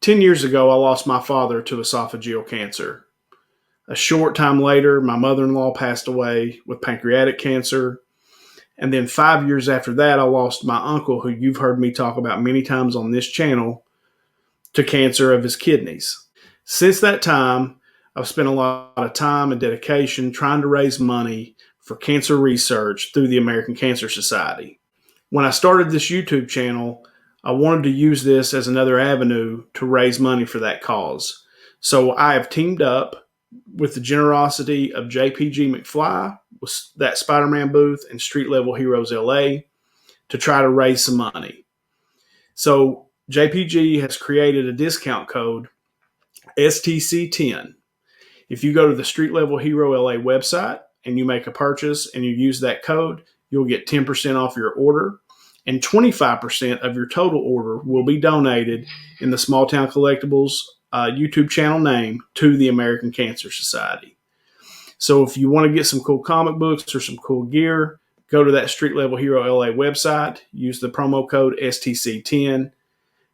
10 years ago, I lost my father to esophageal cancer. A short time later, my mother-in-law passed away with pancreatic cancer. And then 5 years after that, I lost my uncle, who you've heard me talk about many times on this channel, to cancer of his kidneys. Since that time, I've spent a lot of time and dedication trying to raise money for cancer research through the American Cancer Society. When I started this YouTube channel, I wanted to use this as another avenue to raise money for that cause. So I have teamed up with the generosity of JPG McFly, with that Spider-Man booth, and Street Level Heroes LA to try to raise some money. So JPG has created a discount code, STC10. If you go to the Street Level Hero LA website and you make a purchase and you use that code, you'll get 10% off your order, and 25% of your total order will be donated in the SmallTown Collectibles YouTube channel name to the American Cancer Society. So if you want to get some cool comic books or some cool gear, go to that Street Level Hero LA website, use the promo code STC10,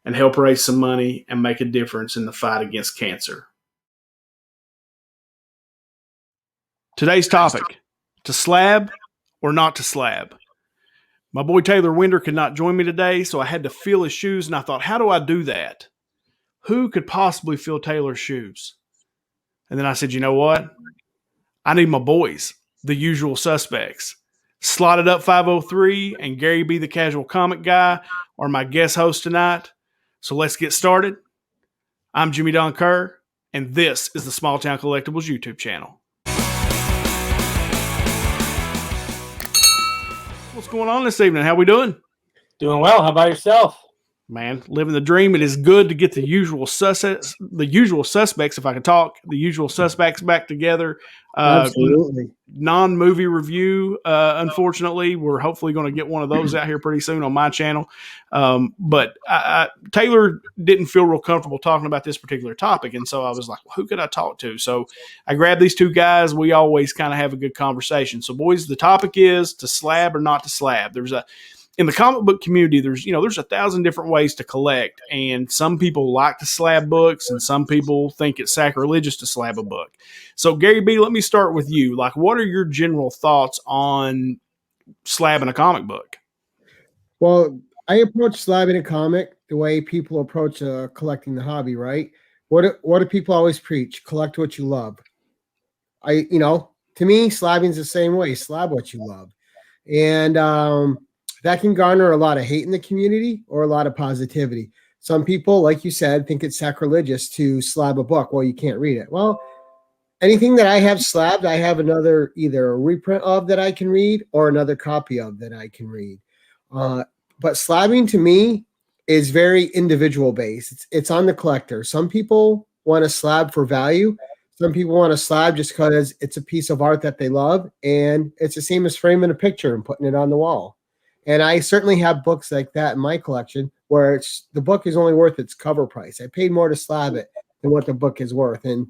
and help raise some money and make a difference in the fight against cancer. Today's topic, to slab or not to slab. My boy Taylor Winder could not join me today, so I had to fill his shoes, and I thought, how do I do that? Who could possibly fill Taylor's shoes? And then I said, you know what? I need my boys, the usual suspects. Slotted Up 503 and Gary B, the Casual Comic Guy, are my guest hosts tonight. So let's get started. I'm Jimmy Don Kerr, and this is the SmallTown Collectibles YouTube channel. What's going on this evening? How we doing? Doing well. How about yourself? Man, living the dream. It is good to get the usual suspects, if I can talk, the usual suspects back together. Absolutely. Non-movie review, unfortunately. We're hopefully going to get one of those out here pretty soon on my channel. But Taylor didn't feel real comfortable talking about this particular topic, and so I was like, well, who could I talk to? So I grabbed these two guys. We always kind of have a good conversation. So, boys, the topic is to slab or not to slab. In the comic book community, there's 1,000 different ways to collect, and some people like to slab books, and some people think it's sacrilegious to slab a book. So, Gary B, let me start with you. Like, what are your general thoughts on slabbing a comic book? Well, I approach slabbing a comic the way people approach collecting the hobby, right? What do people always preach? Collect what you love. To me, slabbing is the same way. Slab what you love, and that can garner a lot of hate in the community or a lot of positivity. Some people, like you said, think it's sacrilegious to slab a book. Well, you can't read it. Well, anything that I have slabbed, I have either a reprint of that I can read or another copy of that I can read. But slabbing to me is very individual based. It's on the collector. Some people want to slab for value. Some people want to slab just because it's a piece of art that they love. And it's the same as framing a picture and putting it on the wall. And I certainly have books like that in my collection where the book is only worth its cover price. I paid more to slab it than what the book is worth. And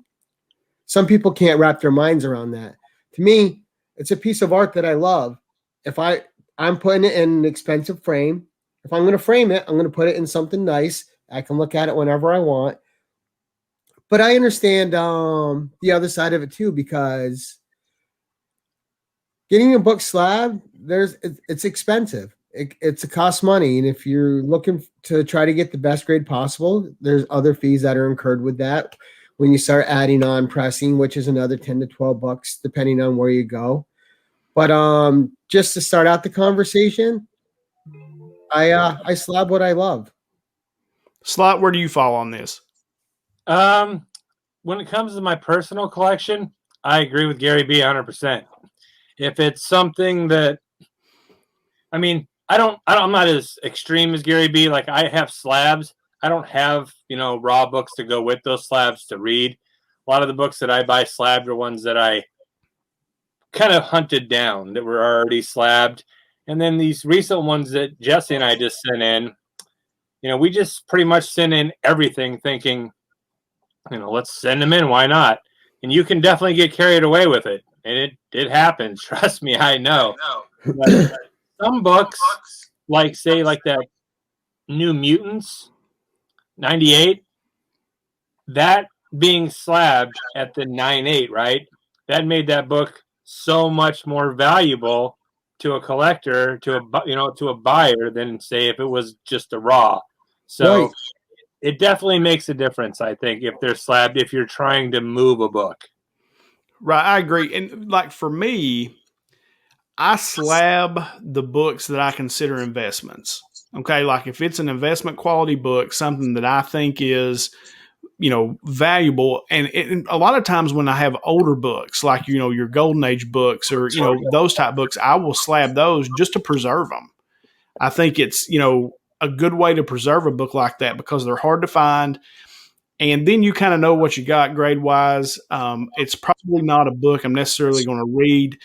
some people can't wrap their minds around that. To me, it's a piece of art that I love. If I'm putting it in an expensive frame, if I'm going to frame it, I'm going to put it in something nice. I can look at it whenever I want. But I understand the other side of it too, because getting a book slab, it's expensive. It's a cost money, and if you're looking to try to get the best grade possible, there's other fees that are incurred with that. When you start adding on pressing, which is another $10 to $12, depending on where you go. But just to start out the conversation, I slab what I love. Slot, where do you fall on this? When it comes to my personal collection, I agree with Gary B 100%. If it's something that, I'm not as extreme as Gary B. Like, I have slabs. I don't have, raw books to go with those slabs to read. A lot of the books that I buy slabbed are ones that I kind of hunted down that were already slabbed. And then these recent ones that Jesse and I just sent in, we just pretty much sent in everything thinking, let's send them in. Why not? And you can definitely get carried away with it. And it happens. Trust me, I know. But some books, like that New Mutants, 98, that being slabbed at the 9.8, right? That made that book so much more valuable to a collector, to a buyer than say if it was just a raw. So Right. it definitely makes a difference, I think, if they're slabbed, if you're trying to move a book. Right, I agree. And like for me, I slab the books that I consider investments. Okay, like if it's an investment quality book, something that I think is, valuable, and a lot of times when I have older books, like your golden age books or those type books, I will slab those just to preserve them. I think it's a good way to preserve a book like that because they're hard to find. And then you kind of know what you got grade wise. It's probably not a book I'm necessarily going to read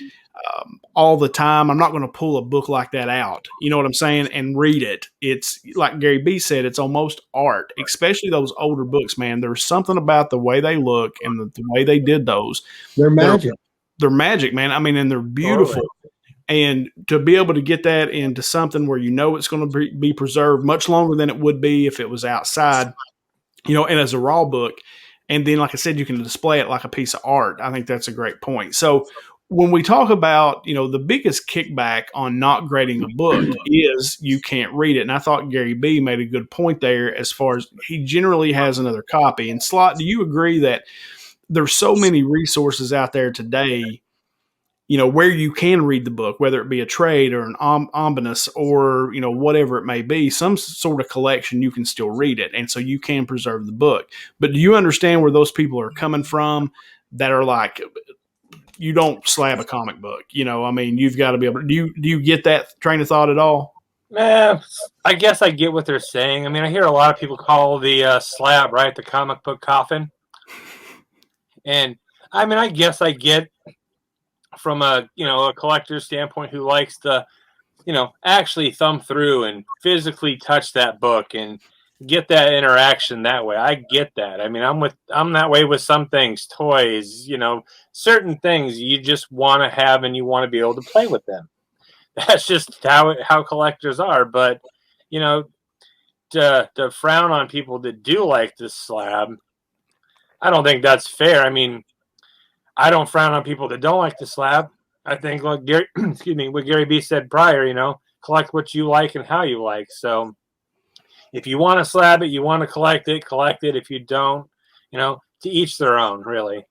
all the time. I'm not going to pull a book like that out. You know what I'm saying? And read it. It's like Gary B said, it's almost art, especially those older books, man. There's something about the way they look and the way they did those. They're magic. They're magic, man. I mean, and they're beautiful. Totally. And to be able to get that into something where it's going to be preserved much longer than it would be if it was outside, and as a raw book. And then, like I said, you can display it like a piece of art. I think that's a great point. So when we talk about, the biggest kickback on not grading a book is you can't read it. And I thought Gary B made a good point there as far as he generally has another copy. And Slot, do you agree that there's so many resources out there today, where you can read the book, whether it be a trade or an omnibus or, whatever it may be, some sort of collection, you can still read it. And so you can preserve the book. But do you understand where those people are coming from that are like, you don't slab a comic book? You've got to be able to, do you get that train of thought at all? I guess I get what they're saying. I mean, I hear a lot of people call the slab, right, the comic book coffin. And I mean, I guess I get from a collector's standpoint who likes to, actually thumb through and physically touch that book and get that interaction that way. I get that. I mean, I'm that way with some things, toys, certain things you just want to have and you want to be able to play with them. That's just how collectors are. But, to frown on people that do like this slab, I don't think that's fair. I mean, I don't frown on people that don't like the slab. I think, like Gary, what Gary B said prior, collect what you like and how you like. So if you want to slab it, you want to collect it. If you don't, to each their own, really.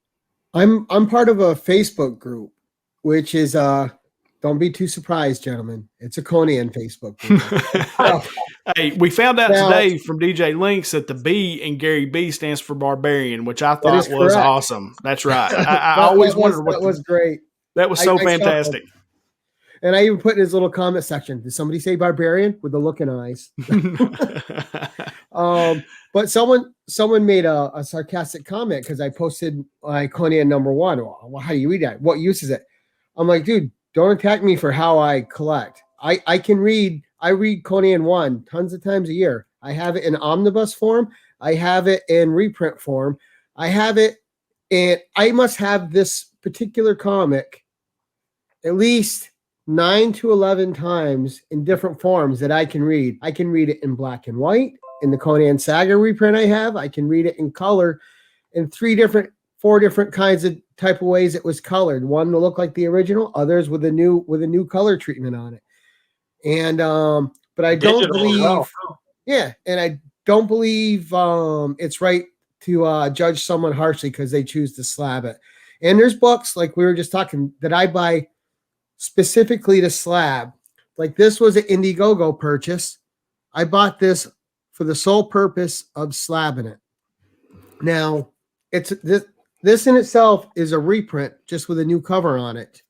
I'm part of a Facebook group, which is don't be too surprised, gentlemen. It's a Conan Facebook group. Hey, we found out today from DJ Links that the B in Gary B stands for barbarian, which I thought was correct. Awesome. That's right. I always wondered what that was great. That was so fantastic. And I even put in his little comment section, did somebody say barbarian with the looking eyes? But someone made a sarcastic comment because I posted my Conan #1. Well, how do you read that? What use is it? I'm like, dude, don't attack me for how I collect. I read Conan 1 tons of times a year. I have it in omnibus form. I have it in reprint form. I have it, and I must have this particular comic at least 9 to 11 times in different forms that I can read. I can read it in black and white in the Conan Saga reprint I have. I can read it in color in 4 different kinds of type of ways it was colored. One to look like the original, others with a new color treatment on it. And but I don't believe, and I don't believe it's right to judge someone harshly because they choose to slab it. And there's books like we were just talking that I buy specifically to slab. Like this was an Indiegogo purchase. I bought this for the sole purpose of slabbing it. Now, it's this in itself is a reprint just with a new cover on it.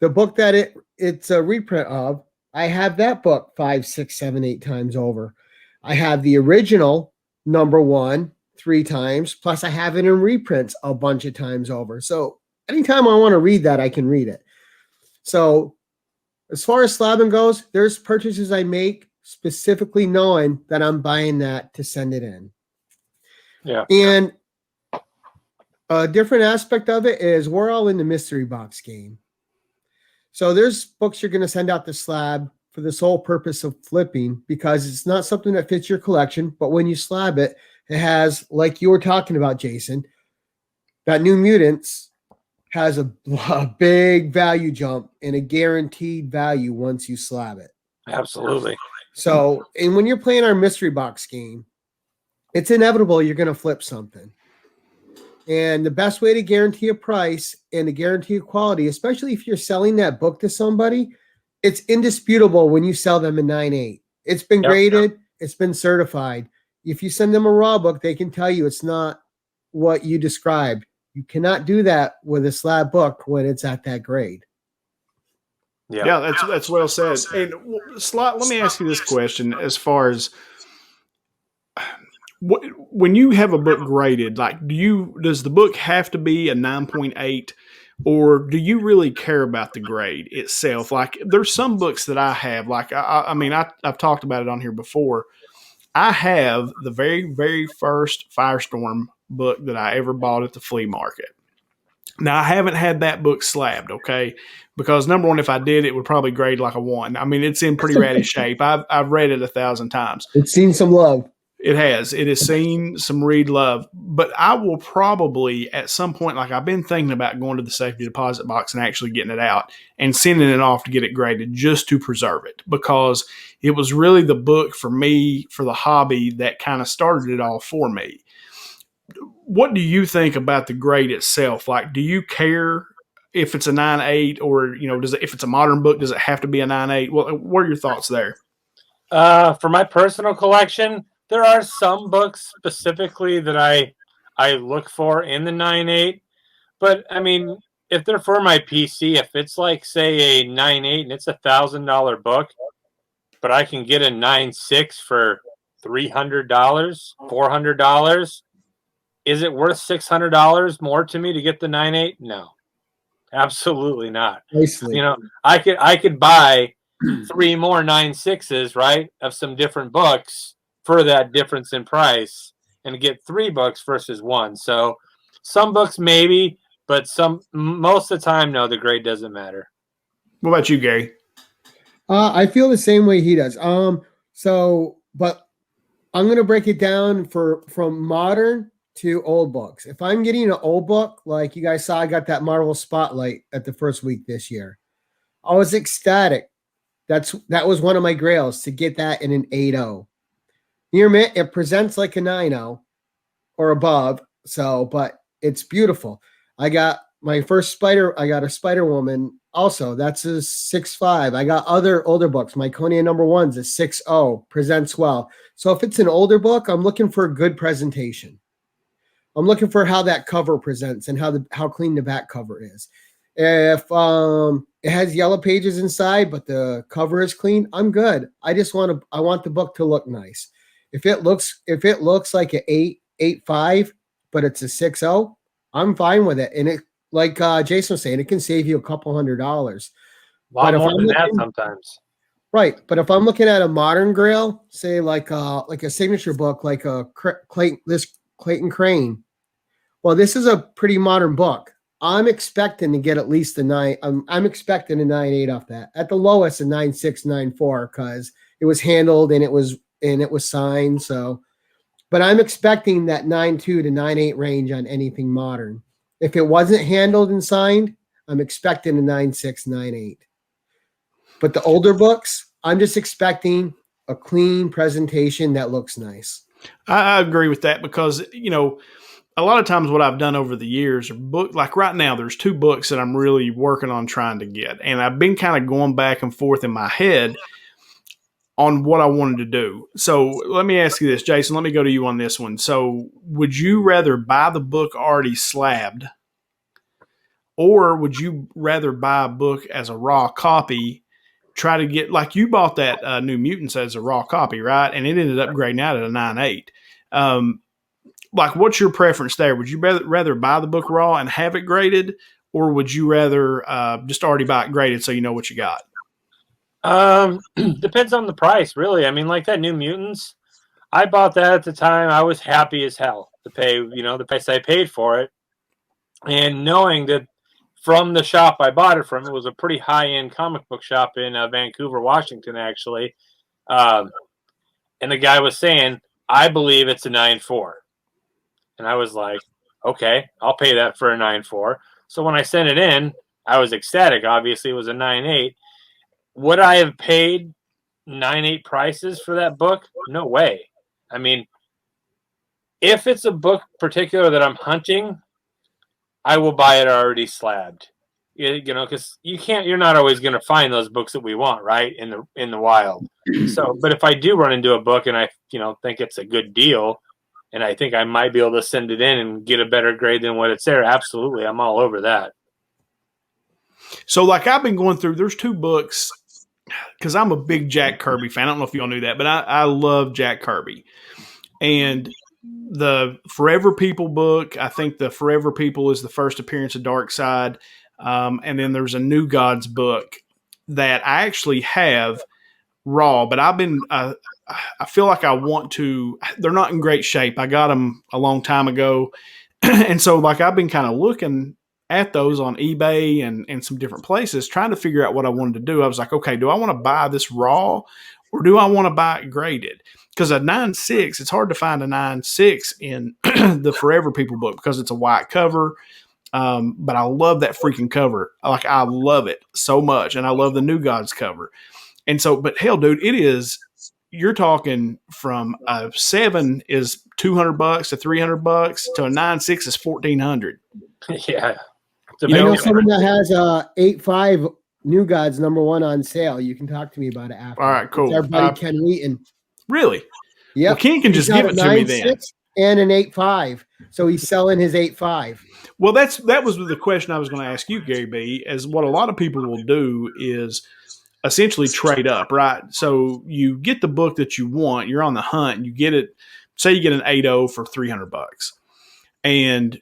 The book that it's a reprint of, I have that book 5, 6, 7, 8 times over. I have the original #1 3 times, plus I have it in reprints a bunch of times over. So anytime I want to read that, I can read it. So as far as slabbing goes, there's purchases I make specifically knowing that I'm buying that to send it in. Yeah. And a different aspect of it is we're all in the mystery box game. So there's books you're going to send out to slab for the sole purpose of flipping because it's not something that fits your collection. But when you slab it, It has, like you were talking about, Jason, that New Mutants has a big value jump and a guaranteed value once you slab it. Absolutely. So, and when you're playing our mystery box game, it's inevitable you're going to flip something. And the best way to guarantee a price and to guarantee a quality, especially if you're selling that book to somebody, it's indisputable when you sell them a 9.8. It's been graded, it's been certified. If you send them a raw book, they can tell you it's not what you described. You cannot do that with a slab book when it's at that grade. Yeah, that's well said. And Slot, let me ask you this question: as far as when you have a book graded, like, does the book have to be a 9.8, or do you really care about the grade itself? Like, there's some books that I have, like I've talked about it on here before. I have the very, very first Firestorm book that I ever bought at the flea market. Now, I haven't had that book slabbed, okay? Because number one, if I did, it would probably grade like a 1. I mean, it's in pretty ratty shape. I've read it 1,000 times. It's seen some love. It has. It has seen some read love. But I will probably, at some point, like, I've been thinking about going to the safety deposit box and actually getting it out and sending it off to get it graded just to preserve it, because it was really the book for me, for the hobby, that kind of started it all for me. What do you think about the grade itself? Like, do you care if it's a 9.8, or, if it's a modern book, does it have to be a 9.8? What are your thoughts there? For my personal collection, there are some books specifically that I look for in the 9.8. But I mean, if they're for my PC, if it's like, say, a 9.8 and it's $1,000 book, but I can get a 9.6 for $300, $400, is it worth $600 more to me to get the 9.8? No, absolutely not. Nicely. I could buy 3 more 9.6s, right, of some different books for that difference in price, and get 3 books versus 1. So some books maybe, but most of the time, no, the grade doesn't matter. What about you, Gary? I feel the same way he does. But I'm going to break it down from modern to old books. If I'm getting an old book, like you guys saw, I got that Marvel Spotlight at the first week this year. I was ecstatic. That was one of my grails, to get that in an 8.0. It presents like a 9.0 or above. So, but it's beautiful. I got my first I got a Spider-Woman also. That's a 6.5. I got other older books. My Conan #1's a 6.0, presents well. So if it's an older book, I'm looking for a good presentation. I'm looking for how that cover presents and how clean the back cover is. If it has yellow pages inside, but the cover is clean, I'm good. I want the book to look nice. If it looks like an 8.5, but it's a 6.0, I'm fine with it. And it, like Jason was saying, it can save you a couple $100. A lot more than that sometimes. Right, but if I'm looking at a modern grail, say like a signature book, like a Clayton Crane. Well, this is a pretty modern book. I'm expecting to get at least a 9. I'm expecting a 9.8 off that. At the lowest, a 9.6, 9.4, because it was handled and it was signed. So, but I'm expecting that 9.2 to 9.8 range on anything modern. If it wasn't handled and signed, I'm expecting a 9.6, 9.8. But the older books, I'm just expecting a clean presentation that looks nice. I agree with that, because, a lot of times what I've done over the years are like right now, there's 2 books that I'm really working on trying to get. And I've been kind of going back and forth in my head on what I wanted to do. So let me ask you this, Jason, let me go to you on this one. So would you rather buy the book already slabbed, or would you rather buy a book as a raw copy, try to get, like you bought that New Mutants as a raw copy, right? And it ended up grading out at a 9.8. Like, what's your preference there? Would you rather buy the book raw and have it graded, or would you rather just already buy it graded so you know what you got? Depends on the price, really. I mean, like that New Mutants, I bought that at the time. I was happy as hell to pay, the price I paid for it. And knowing that from the shop I bought it from, it was a pretty high-end comic book shop in Vancouver, Washington, actually. And the guy was saying, I believe it's a 9.4. And I was like, okay, I'll pay that for a 9.4. So when I sent it in, I was ecstatic. Obviously, it was a 9.8. Would I have paid 9.8 prices for that book? No way. I mean, if it's a book particular that I'm hunting, I will buy it already slabbed. Because you're not always going to find those books that we want, right, in the wild. So, but if I do run into a book and I, think it's a good deal, and I think I might be able to send it in and get a better grade than what it's there, absolutely, I'm all over that. So, like, I've been going through, there's 2 books, because I'm a big Jack Kirby fan. I don't know if y'all knew that, but I love Jack Kirby. And the Forever People book, I think the Forever People is the first appearance of Darkseid. And then there's a New Gods book that I actually have raw, but I feel like I want to, they're not in great shape. I got them a long time ago. And so, like, I've been kind of looking at those on eBay and some different places, trying to figure out what I wanted to do. I was like, okay, do I want to buy this raw or do I want to buy it graded? Because a 9.6, it's hard to find a 9.6 in the Forever People book because it's a white cover. But I love that freaking cover. Like, I love it so much. And I love the New Gods cover. And so, but hell, dude, you're talking from a 7 is $200 to $300 to a 9.6 is $1,400. Yeah. I know someone that has a 8.5 New Gods #1 on sale. You can talk to me about it after. All right, cool. It's our buddy Ken Wheaton. Really? Yeah. Well, Ken can just give it to me then. And an 8.5. So he's selling his 8.5. Well, that was the question I was going to ask you, Gary B. As what a lot of people will do is essentially trade up, right? So you get the book that you want, you're on the hunt, and you get it. Say you get an 8.0 for $300, and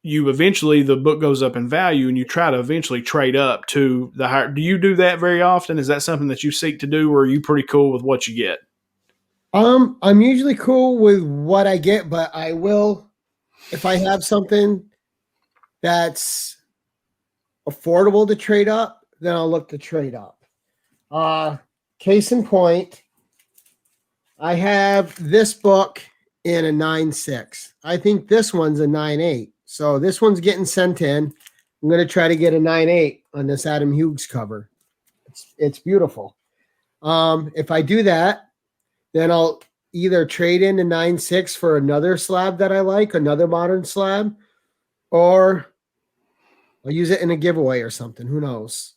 you eventually the book goes up in value, and you try to eventually trade up to the higher. Do you do that very often? Is that something that you seek to do, or are you pretty cool with what you get? I'm usually cool with what I get, but I will, if I have something that's affordable to trade up, then I'll look to trade up. Case in point, I have this book in a 9.6. I think this one's a 9.8. So this one's getting sent in. I'm going to try to get a 9.8 on this Adam Hughes cover. It's beautiful. If I do that, then I'll either trade in a 9.6 for another slab that I like, another modern slab, or I'll use it in a giveaway or something. Who knows?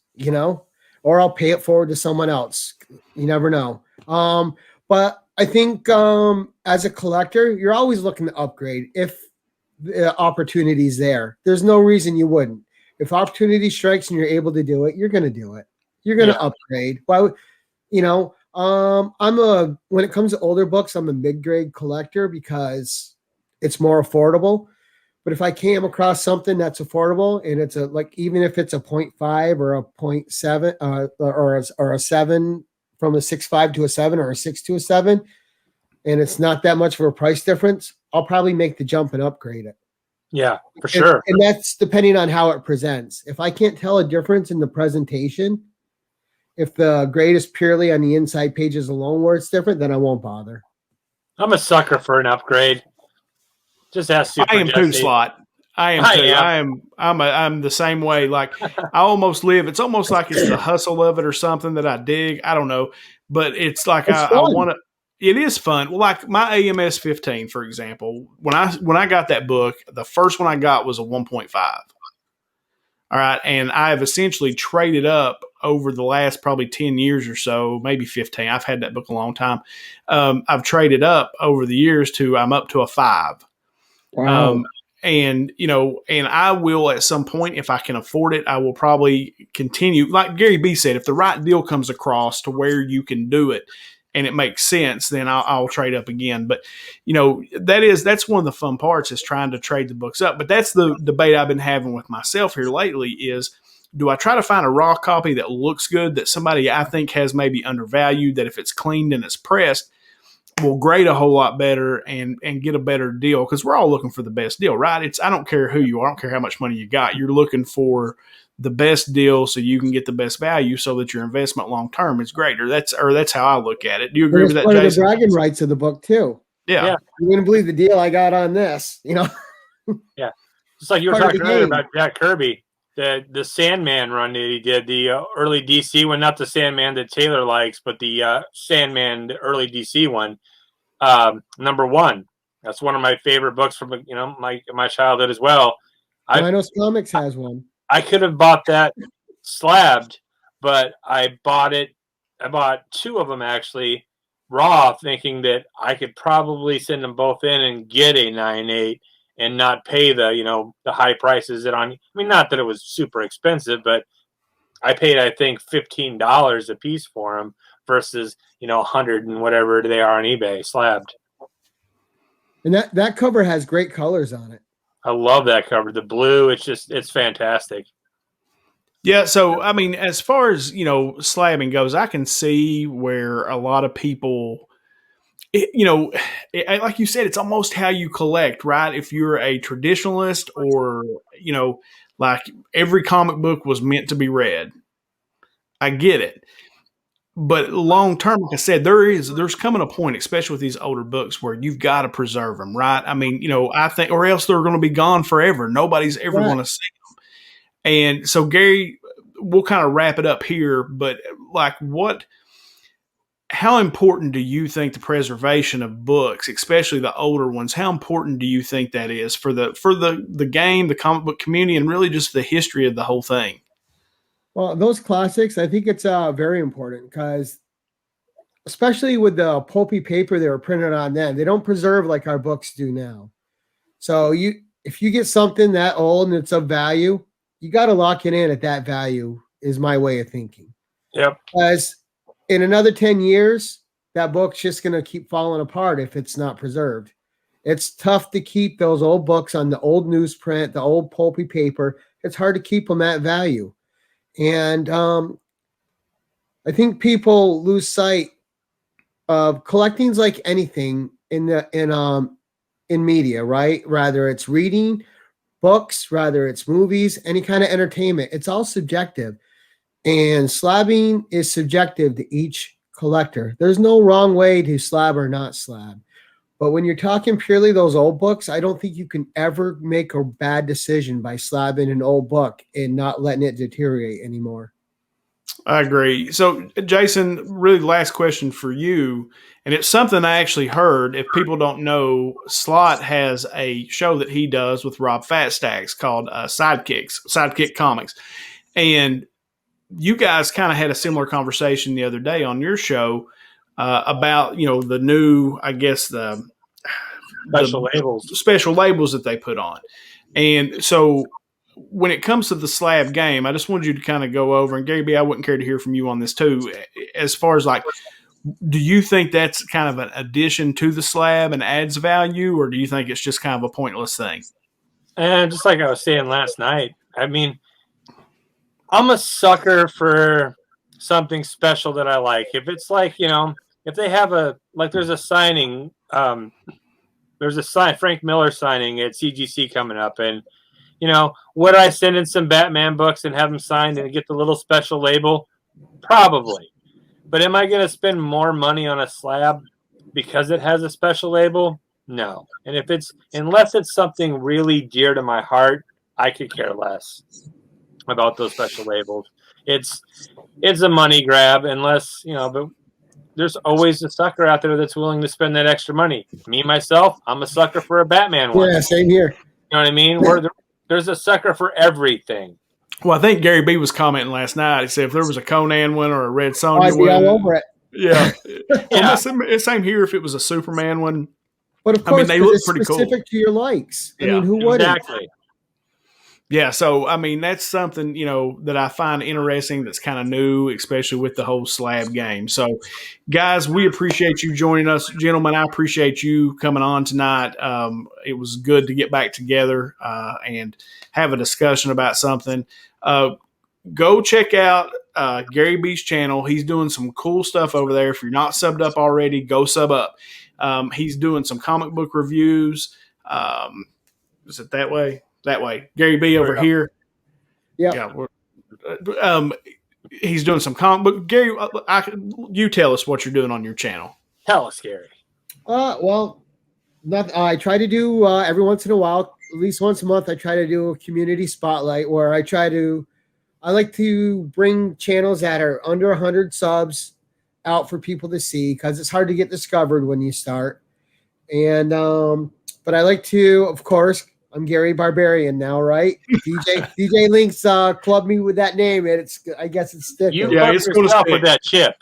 Or I'll pay it forward to someone else. You never know. But I think as a collector, you're always looking to upgrade if the opportunity's there. There's no reason you wouldn't. If opportunity strikes and you're able to do it, you're going to do it. You're going to upgrade. Why would, when it comes to older books, I'm a mid-grade collector because it's more affordable. But if I came across something that's affordable and it's even if it's a 0.5 or a 0.7 or a 7 from a 6.5 to a 7 or a 6 to a 7, and it's not that much of a price difference, I'll probably make the jump and upgrade it. Yeah, for sure. And that's depending on how it presents. If I can't tell a difference in the presentation, if the grade is purely on the inside pages alone where it's different, then I won't bother. I'm a sucker for an upgrade. Just ask Super I am Jesse. too, Slot. I am too. I'm the same way. Like, I almost live. It's almost like it's the hustle of it or something that I dig. I don't know, but it's like I want to. It is fun. Well, like my AMS 15, for example. When I got that book, the first one I got was a 1.5. All right, and I have essentially traded up over the last probably 10 years or so, maybe 15. I've had that book a long time. I've traded up over the years to I'm up to a 5. Wow. And I will at some point, if I can afford it, I will probably continue. Like Gary B said, if the right deal comes across to where you can do it and it makes sense, then I'll trade up again. But, that's one of the fun parts is trying to trade the books up. But that's the debate I've been having with myself here lately is, do I try to find a raw copy that looks good, that somebody I think has maybe undervalued, that if it's cleaned and it's pressed, will grade a whole lot better and get a better deal? Because we're all looking for the best deal, right? I don't care who you are. I don't care how much money you got. You're looking for the best deal so you can get the best value so that your investment long term is greater. That's how I look at it. Do you agree with that, Jason? One of the Jason? bragging rights of the book too. Yeah. You wouldn't believe the deal I got on this, you know. Yeah. Just like you were Part of talking the earlier game. about Jack Kirby, the Sandman run that he did, the early DC one, not the Sandman that Taylor likes, but the Sandman, the early DC one, #1. That's one of my favorite books from my childhood as well. Rhinos Comics has one. I could have bought that slabbed, but I bought it. I bought 2 of them actually raw, thinking that I could probably send them both in and get a 9.8 and not pay the high prices that on. I mean, not that it was super expensive, but I paid I think $15 a piece for them versus 100 and whatever they are on eBay slabbed. And that cover has great colors on it. I love that cover. The blue, it's fantastic. Yeah, so I mean, as far as slabbing goes, I can see where a lot of people, like you said, it's almost how you collect, right? If you're a traditionalist, or like every comic book was meant to be read, I get it. But long term, like I said, there's coming a point, especially with these older books, where you've got to preserve them, right? I mean, I think, or else they're going to be gone forever. Nobody's ever going to see them. And so, Gary, we'll kind of wrap it up here. But like, how important do you think the preservation of books, especially the older ones, how important do you think that is for the game, the comic book community, and really just the history of the whole thing? Well, those classics, I think it's very important because, especially with the pulpy paper they were printed on then, they don't preserve like our books do now. So if you get something that old and it's of value, you got to lock it in at that value, is my way of thinking. Yep. Because in another 10 years, that book's just going to keep falling apart if it's not preserved. It's tough to keep those old books on the old newsprint, the old pulpy paper. It's hard to keep them at value. And I think people lose sight of collecting's like anything in media, right? Rather it's reading books, rather it's movies, any kind of entertainment. It's all subjective. And slabbing is subjective to each collector. There's no wrong way to slab or not slab. But when you're talking purely those old books, I don't think you can ever make a bad decision by slabbing an old book and not letting it deteriorate anymore. I agree. So, Jason, really last question for you, and it's something I actually heard. If people don't know, Slot has a show that he does with Rob Fatstacks called Sidekick Comics. And you guys kind of had a similar conversation the other day on your show about, the new, I guess, the special labels that they put on. And so when it comes to the slab game, I just wanted you to kind of go over, and Gary B, I wouldn't care to hear from you on this too, as far as like, do you think that's kind of an addition to the slab and adds value, or do you think it's just kind of a pointless thing? And just like I was saying last night, I mean, I'm a sucker for something special that I like. If it's like, if they have there's a signing, Frank Miller signing at CGC coming up, and would I send in some Batman books and have them signed and get the little special label? Probably. But am I going to spend more money on a slab because it has a special label? No. And unless it's something really dear to my heart, I could care less about those special labels. It's a money grab unless, but there's always a sucker out there that's willing to spend that extra money. Me, myself, I'm a sucker for a Batman one. Yeah, same here. You know what I mean? There's a sucker for everything. Well, I think Gary B was commenting last night. He said if there was a Conan one or a Red Sonja I'd be one, all over it. Yeah. Yeah. Same here if it was a Superman one. But of course, they look it's pretty specific to your likes. Yeah, I mean, who wouldn't? Exactly. Yeah, so I mean that's something that I find interesting. That's kind of new, especially with the whole slab game. So, guys, we appreciate you joining us, gentlemen. I appreciate you coming on tonight. It was good to get back together and have a discussion about something. Go check out Gary B's channel. He's doing some cool stuff over there. If you're not subbed up already, go sub up. He's doing some comic book reviews. Is it that way? That way. Gary B over here. Yeah. He's doing some comic book. Gary, you tell us what you're doing on your channel. Tell us, Gary. Well, I try to do every once in a while, at least once a month. I try to do a community spotlight where I like to bring channels that are under 100 subs out for people to see because it's hard to get discovered when you start. And but I like to, of course, I'm Gary Barbarian now, right? DJ Links clubbed me with that name, and I guess it's sticking. You Yeah, fucked it's gonna yourself stick. with that chip.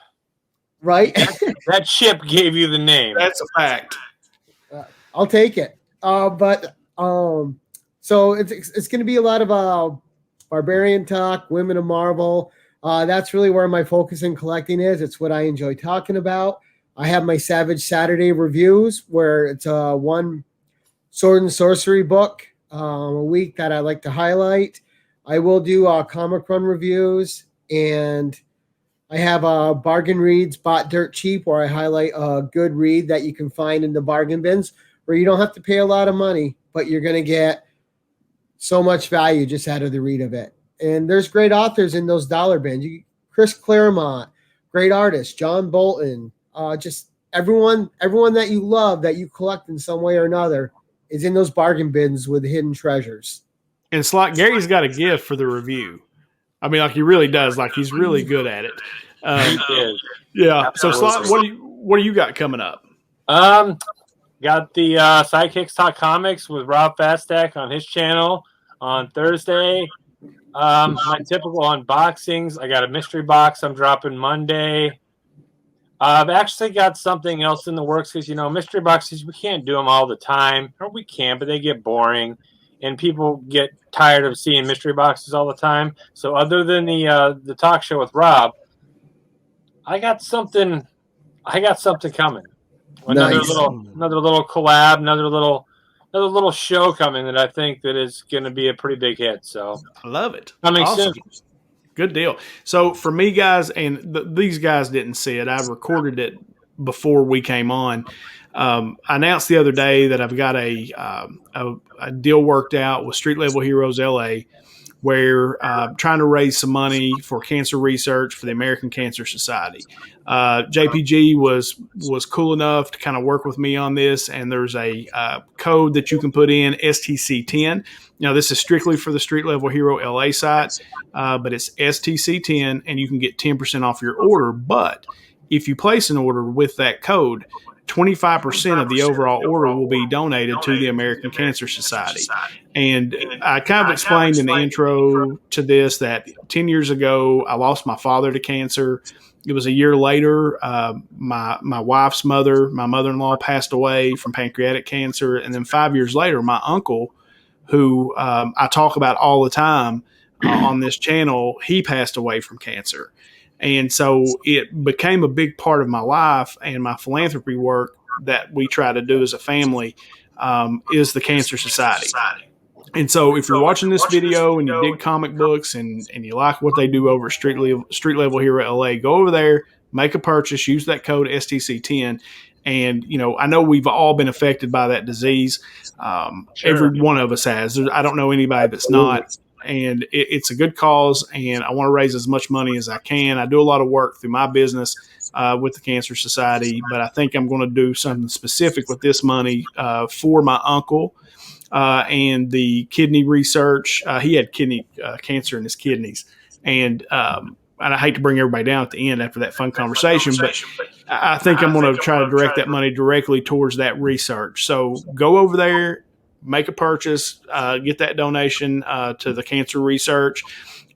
Right? That chip gave you the name. That's a fact. I'll take it. So it's going to be a lot of barbarian talk, women of Marvel. That's really where my focus in collecting is. It's what I enjoy talking about. I have my Savage Saturday reviews where it's one sword and sorcery book a week that I like to highlight. I will do comic run reviews, and I have bargain reads bought dirt cheap where I highlight a good read that you can find in the bargain bins where you don't have to pay a lot of money, but you're going to get so much value just out of the read of it. And there's great authors in those dollar bins. Chris Claremont, great artist, John Bolton, just everyone that you love that you collect in some way or another is in those bargain bins with hidden treasures. And Slot, Gary's got a gift for the review. I mean, like he really does. Like he's really good at it. He is. Yeah. So Slot, what do you got coming up? Got the Sidekicks Talk Comics with Rob Fastak on his channel on Thursday. My typical unboxings. I got a mystery box I'm dropping Monday. I've actually got something else in the works because, mystery boxes, we can't do them all the time. Or we can, but they get boring. And people get tired of seeing mystery boxes all the time. So other than the talk show with Rob, I got something coming. Another Nice. little collab, another little show coming that I think that is going to be a pretty big hit. So I love it. Coming Awesome. soon. Good deal. So for me, guys, and these guys didn't see it. I recorded it before we came on. I announced the other day that I've got a deal worked out with Street Level Heroes LA, where I'm trying to raise some money for cancer research for the American Cancer Society. JPG was cool enough to kind of work with me on this, and there's a code that you can put in, STC10. Now, this is strictly for the Street Level Hero LA site, but it's STC10, and you can get 10% off your order. But if you place an order with that code, 25% of the overall order will be donated to the American Cancer Society. And I kind of explained in the intro to this that 10 years ago, I lost my father to cancer. It was a year later, my wife's mother, my mother-in-law, passed away from pancreatic cancer. And then 5 years later, my uncle, who I talk about all the time on this channel, he passed away from cancer. And so it became a big part of my life and my philanthropy work that we try to do as a family is the Cancer Society. And so if you're watching this video and you dig comic books and you like what they do over at Street Level Hero LA, go over there, make a purchase, use that code STC10. And, I know we've all been affected by that disease. Sure. Every one of us has. I don't know anybody that's not. And it's a good cause, and I want to raise as much money as I can. I do a lot of work through my business with the Cancer Society, but I think I'm going to do something specific with this money for my uncle and the kidney research. He had kidney cancer in his kidneys, and I hate to bring everybody down at the end after that fun conversation, but I think I'm going to try to direct that money directly towards that research. So go over there, make a purchase, get that donation to the cancer research.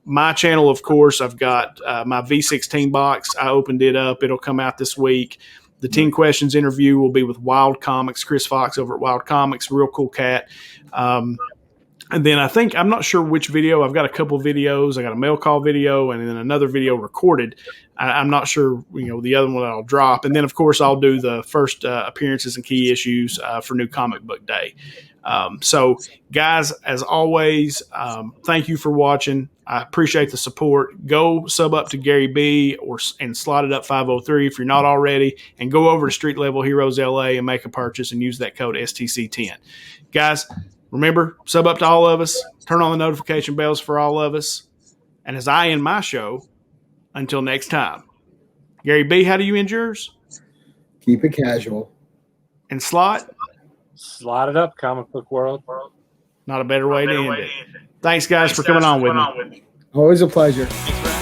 My channel, of course, I've got my V16 box. I opened it up. It'll come out this week. The 10 questions interview will be with Wild Comics, Chris Fox over at Wild Comics, real cool cat. And then I'm not sure which video. I've got a couple videos. I got a mail call video and then another video recorded. I'm not sure, the other one I'll drop. And then, of course, I'll do the first appearances and key issues for New Comic Book Day. So, guys, as always, thank you for watching. I appreciate the support. Go sub up to Gary B and slot it up 503 if you're not already, and go over to Street Level Heroes LA and make a purchase and use that code STC10. Guys, remember, sub up to all of us. Turn on the notification bells for all of us. And as I end my show, until next time, Gary B, how do you end yours? Keep it casual. And Slot? Slot it up, comic book world. Not a better way to end it. Thanks, guys, for coming on with me. Always a pleasure. Thanks for